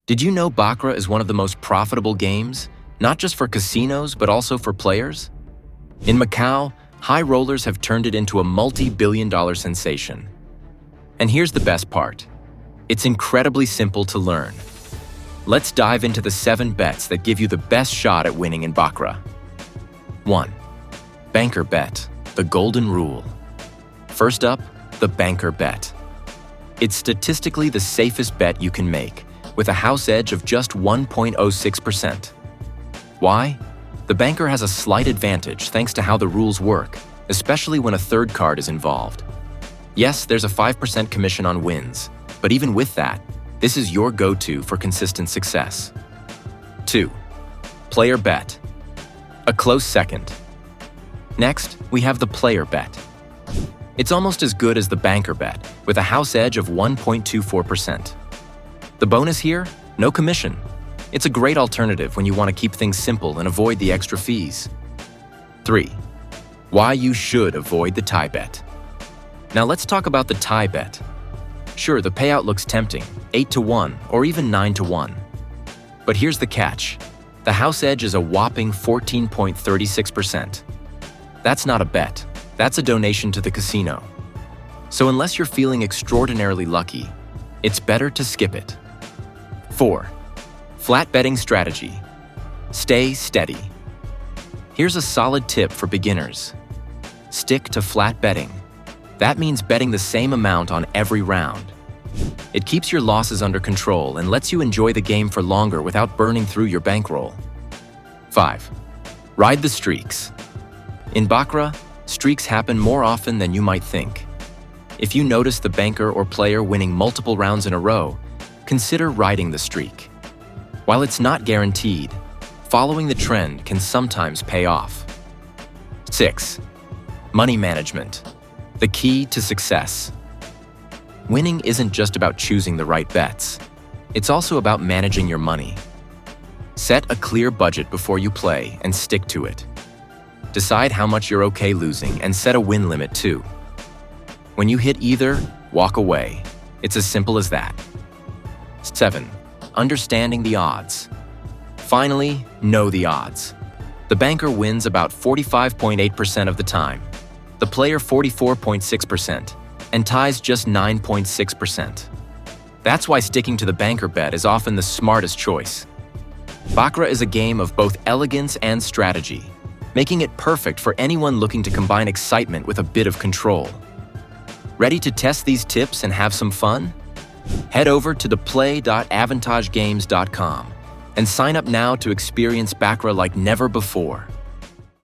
Did you know Baccarat is one of the most profitable games, not just for casinos but also for players? In Macau, high rollers have turned it into a multi-billion-dollar sensation. And here's the best part. It's incredibly simple to learn. Let's dive into the 7 bets that give you the best shot at winning in Baccarat. 1. Banker bet, the golden rule. First up, the banker bet. It's statistically the safest bet you can make, with a house edge of just 1.06%. Why? The banker has a slight advantage thanks to how the rules work, especially when a third card is involved. Yes, there's a 5% commission on wins, but even with that, this is your go-to for consistent success. 2. Player bet. A close second. Next, we have the player bet. It's almost as good as the banker bet, with a house edge of 1.24%. The bonus here? No commission. It's a great alternative when you want to keep things simple and avoid the extra fees. 3. Why you should avoid the tie bet. Now let's talk about the tie bet. Sure, the payout looks tempting, 8-1 or even 9-1. But here's the catch. The house edge is a whopping 14.36%. That's not a bet. That's a donation to the casino. So unless you're feeling extraordinarily lucky, it's better to skip it. 4. Flat betting strategy. Stay steady. Here's a solid tip for beginners. Stick to flat betting. That means betting the same amount on every round. It keeps your losses under control and lets you enjoy the game for longer without burning through your bankroll. 5. Ride the streaks. In Baccarat, streaks happen more often than you might think. If you notice the banker or player winning multiple rounds in a row, consider riding the streak. While it's not guaranteed, following the trend can sometimes pay off. 6. Money management. The key to success. Winning isn't just about choosing the right bets. It's also about managing your money. Set a clear budget before you play and stick to it. Decide how much you're okay losing and set a win limit too. When you hit either, walk away. It's as simple as that. 7. Understanding the odds. Finally, know the odds. The banker wins about 45.8% of the time, the player 44.6%, and ties just 9.6%. That's why sticking to the banker bet is often the smartest choice. Baccarat is a game of both elegance and strategy, making it perfect for anyone looking to combine excitement with a bit of control. Ready to test these tips and have some fun? Head over to theplay.avantagegames.com and sign up now to experience Baccarat like never before.